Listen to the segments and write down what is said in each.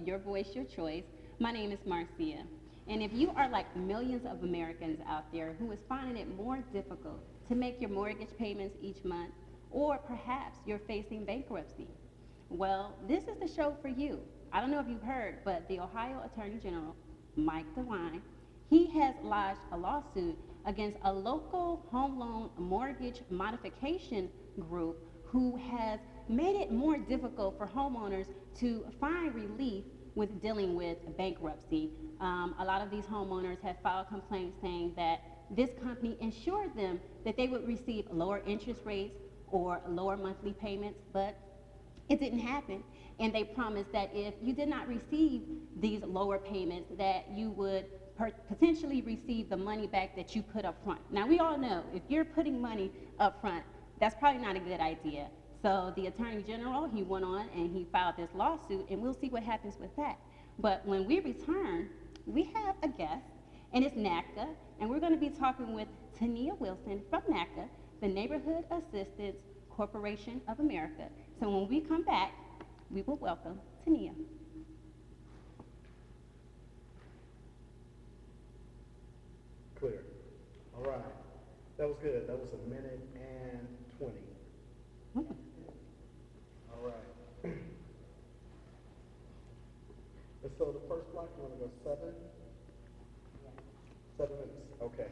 Your Voice, Your Choice. My name is Marcia. And if you are like millions of Americans out there who is finding it more difficult to make your mortgage payments each month, or perhaps you're facing bankruptcy, well, this is the show for you. I don't know if you've heard, but the Ohio Attorney General, Mike DeWine, he has lodged a lawsuit against a local home loan mortgage modification group who has made it more difficult for homeowners to find relief with dealing with bankruptcy. A lot of these homeowners have filed complaints saying that this company ensured them that they would receive lower interest rates or lower monthly payments, but it didn't happen. And they promised that if you did not receive these lower payments, that you would potentially receive the money back that you put up front. Now, we all know if you're putting money up front, that's probably not a good idea. So the Attorney General, he went on and he filed this lawsuit, and we'll see what happens with that. But when we return, we have a guest, and it's NACA, and we're going to be talking with Tania Wilson from NACA, the Neighborhood Assistance Corporation of America. So when we come back, we will welcome Tania. Clear. All right. That was good. That was a minute and 20. All right. And so the first block, you want to go 7? 7 minutes. Okay.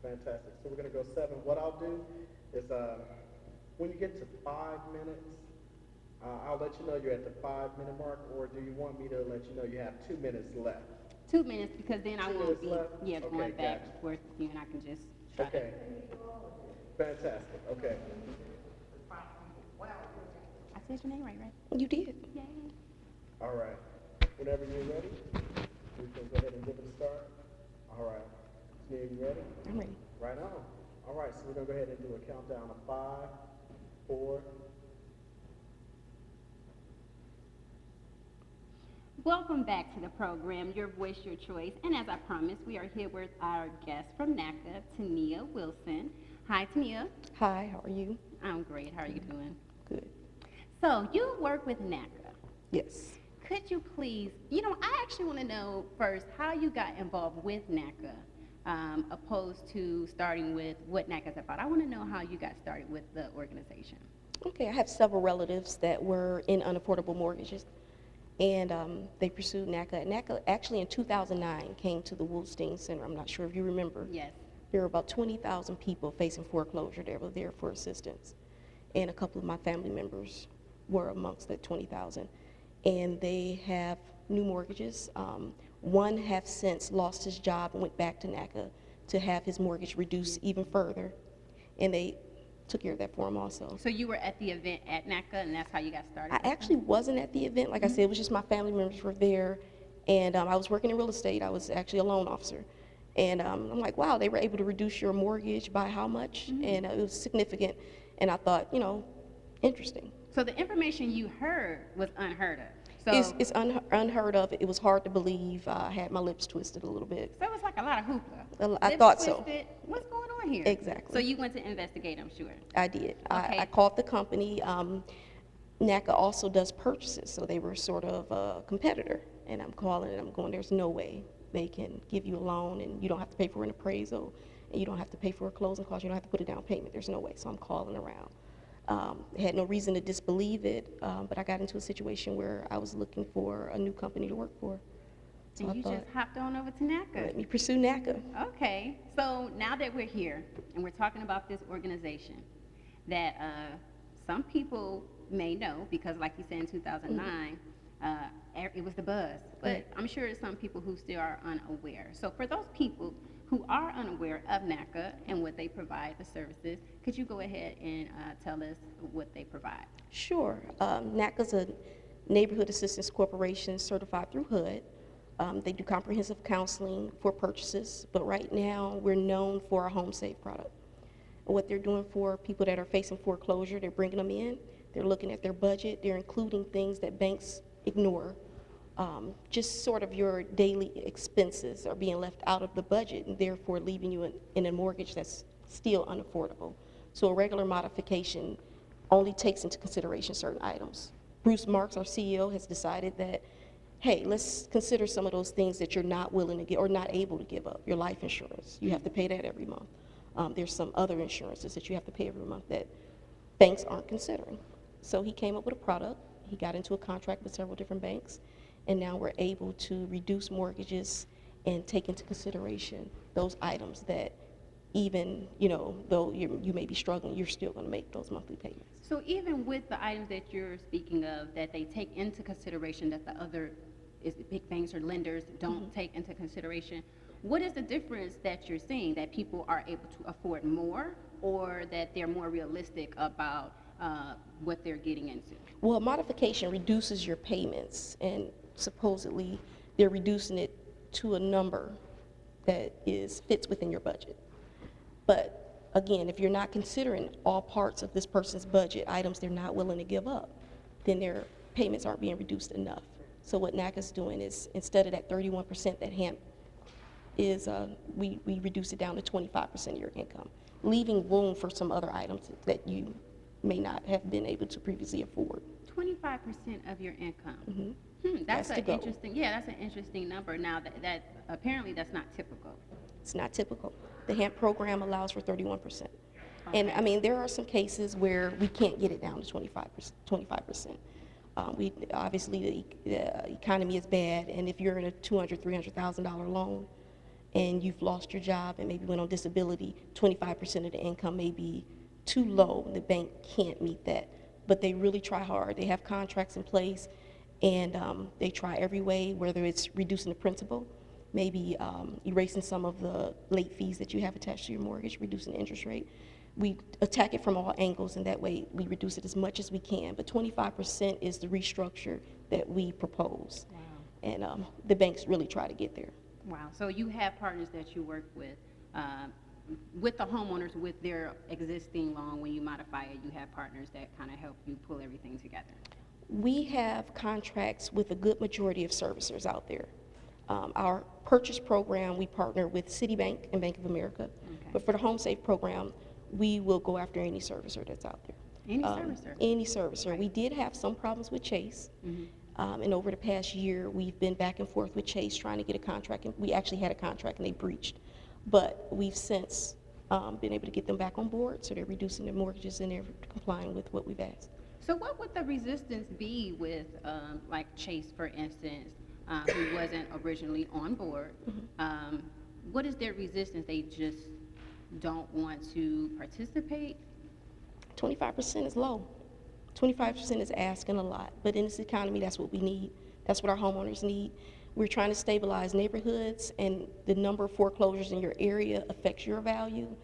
Fantastic. So we're going to go 7. What I'll do is when you get to 5 minutes, I'll let you know you're at the 5-minute mark, or do you want me to let you know you have 2 minutes left? 2 minutes, because then I 2 won't minutes be left? going Okay, back gotcha. and forth with you, and I can just try to. Okay. Fantastic. Okay. I said your name right? You did. Yay. All right. Whenever you're ready, we can go ahead and give it a start. All right. Nia, you ready? I'm ready. Right on. All right. So we're going to go ahead and do a countdown of 5, 4. Welcome back to the program, Your Voice, Your Choice. And as I promised, we are here with our guest from NACA, Tania Wilson. Hi, Tania. Hi, how are you? I'm great. How are you doing? Good. So you work with NACA. Yes. Could you please, I actually want to know first how you got involved with NACA, opposed to starting with what NACA is about. I want to know how you got started with the organization. Okay, I have several relatives that were in unaffordable mortgages, and they pursued NACA. NACA actually in 2009 came to the Wolstein Center. I'm not sure if you remember. Yes. There were about 20,000 people facing foreclosure that were there for assistance, and a couple of my family members were amongst that 20,000. And they have new mortgages. One has since lost his job and went back to NACA to have his mortgage reduced even further, and they took care of that for him also. So you were at the event at NACA, and that's how you got started? I actually wasn't at the event. Like I said, it was just my family members were there, and I was working in real estate. I was actually a loan officer. And I'm like, wow, they were able to reduce your mortgage by how much? And it was significant, and I thought, interesting. So the information you heard was unheard of. So It's unheard of. It was hard to believe. I had my lips twisted a little bit. So it was like a lot of hoopla. I Lips thought so. twisted. What's going on here? Exactly. So you went to investigate, I'm sure. I did. Okay. I called the company. NACA also does purchases, so they were sort of a competitor. And I'm calling and I'm going, there's no way they can give you a loan and you don't have to pay for an appraisal and you don't have to pay for a closing cost. You don't have to put a down payment. There's no way. So I'm calling around. Had no reason to disbelieve it, but I got into a situation where I was looking for a new company to work for. So And I you thought, just hopped on over to NACA. let me pursue NACA. Okay, so now that we're here and we're talking about this organization that some people may know, because like you said in 2009, it was the buzz, but Right. I'm sure there's some people who still are unaware. So for those people who are unaware of NACA and what they provide, the services, could you go ahead and tell us what they provide? Sure. NACA's a Neighborhood Assistance Corporation certified through HUD. They do comprehensive counseling for purchases, but right now we're known for our Home Safe product. What they're doing for people that are facing foreclosure, they're bringing them in, they're looking at their budget, they're including things that banks ignore. Just sort of your daily expenses are being left out of the budget and therefore leaving you in a mortgage that's still unaffordable. So a regular modification only takes into consideration certain items. Bruce Marks, our CEO, has decided that hey, let's consider some of those things that you're not willing to give or not able to give up. Your life insurance, you have to pay that every month. There's some other insurances that you have to pay every month that banks aren't considering. So he came up with a product. He got into a contract with several different banks, and now we're able to reduce mortgages and take into consideration those items that even, though you may be struggling, you're still going to make those monthly payments. So even with the items that you're speaking of, that they take into consideration that the other big banks or lenders don't take into consideration, what is the difference that you're seeing, that people are able to afford more, or that they're more realistic about what they're getting into? Well, modification reduces your payments, and supposedly they're reducing it to a number that fits within your budget. But again, if you're not considering all parts of this person's budget, items they're not willing to give up, then their payments aren't being reduced enough. So what NACA's doing is, instead of that 31% that HAMP is, we reduce it down to 25% of your income, leaving room for some other items that you may not have been able to previously afford. 25% of your income. Mm-hmm. That's That's the an goal. interesting, yeah, that's an interesting number. Now, that apparently that's not typical. It's not typical. The HAMP program allows for 31%. And Okay. I mean, there are some cases where we can't get it down to 25%. Obviously, the economy is bad, and if you're in a $200,000, $300,000 loan, and you've lost your job and maybe went on disability, 25% of the income may be too low, and the bank can't meet that. But they really try hard. They have contracts in place, and they try every way, whether it's reducing the principal, maybe erasing some of the late fees that you have attached to your mortgage, reducing the interest rate. We attack it from all angles, and that way we reduce it as much as we can. But 25% is the restructure that we propose. Wow. And the banks really try to get there. Wow. So you have partners that you work with the homeowners with their existing loan. When you modify it, you have partners that kind of help you pull everything together. We have contracts with a good majority of servicers out there. Our purchase program, we partner with Citibank and Bank of America. Okay. But for the Home Safe program, we will go after any servicer that's out there. Any servicer? Any servicer. We did have some problems with Chase. And over the past year, we've been back and forth with Chase trying to get a contract. And we actually had a contract and they breached. But we've since been able to get them back on board, so they're reducing their mortgages and they're complying with what we've asked. So what would the resistance be with, like Chase, for instance, who wasn't originally on board? What is their resistance? They just don't want to participate? 25% is low. 25% is asking a lot, but in this economy, that's what we need. That's what our homeowners need. We're trying to stabilize neighborhoods, and the number of foreclosures in your area affects your value.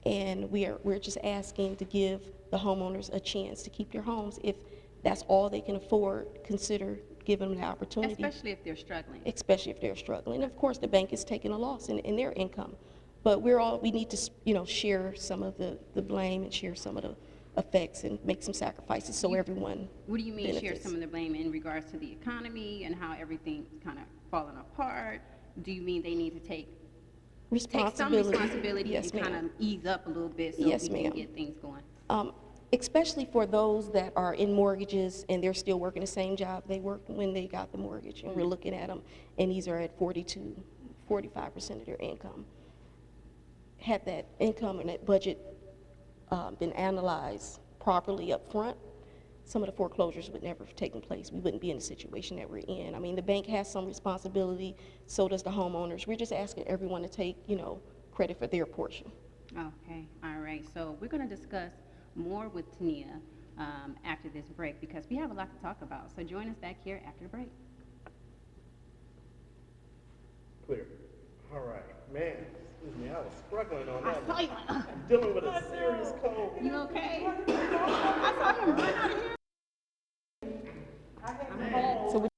And we're just asking to give the homeowners a chance to keep their homes. If that's all they can afford, consider giving them the opportunity. Especially if they're struggling. Especially if they're struggling. And of course, the bank is taking a loss in their income. But we need to, share some of the blame and share some of the effects and make some sacrifices so everyone What do you mean share benefits. some of the blame in regards to the economy and how everything's kind of falling apart? Do you mean they need to take some responsibility Yes, and kind ma'am. of ease up a little bit so Yes, we can ma'am. get things going? Especially for those that are in mortgages and they're still working the same job they worked when they got the mortgage. And we're looking at them, and these are at 45% of their income. Had that income and that budget been analyzed properly up front, some of the foreclosures would never have taken place. We wouldn't be in the situation that we're in. I mean, the bank has some responsibility, so does the homeowners. We're just asking everyone to take, credit for their portion. Okay, all right. So we're going to discuss more with Tania after this break because we have a lot to talk about. So join us back here after the break. Clear. All right. Man, excuse me, I was struggling on that saw one. you. I'm dealing with a serious cold. You okay? I saw him run out of here. So we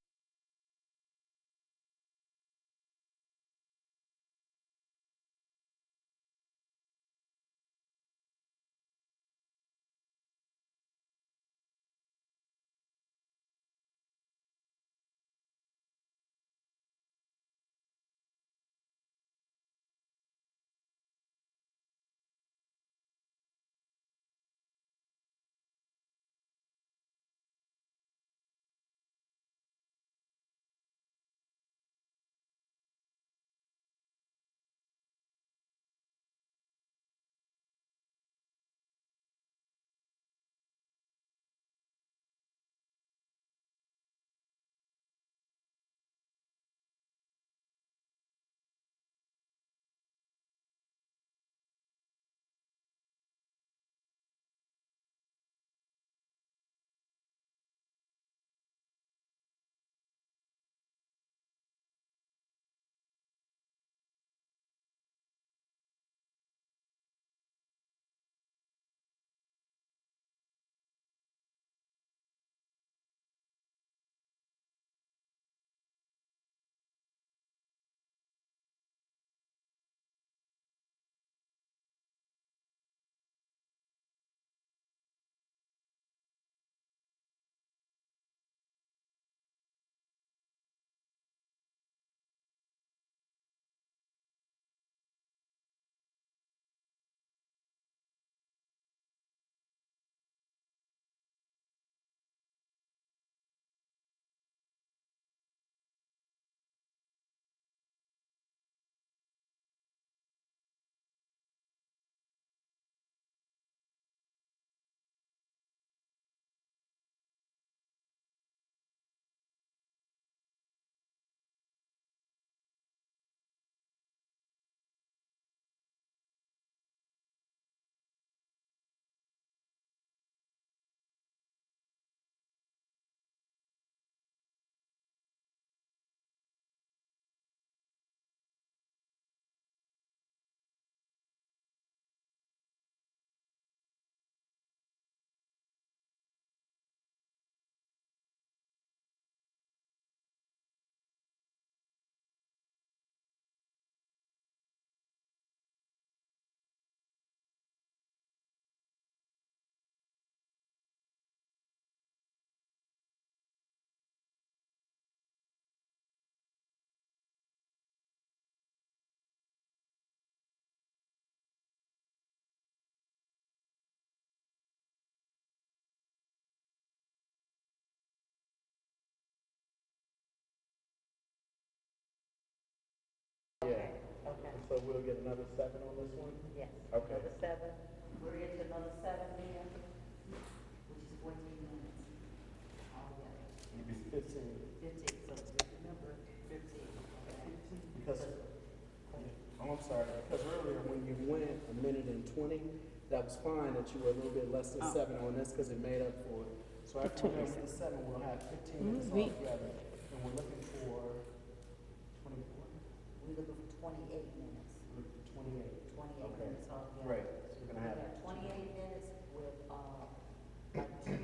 So we'll get another 7 on this one? Yes. Okay. Another 7. We're into another 7 then, which is 14 minutes altogether. It'll be 15. 15, so just remember 15, okay? Because, oh, I'm sorry, because earlier when you went a minute and 20, that was fine that you were a little bit less than 7 on this because it made up for it. So after we get to 7, we'll have 15 minutes we- altogether. And we're looking for 24, We're looking for 28 minutes. we're looking for 28. 28 Okay. minutes altogether. Great, so we're gonna have. We have 28 minutes with, like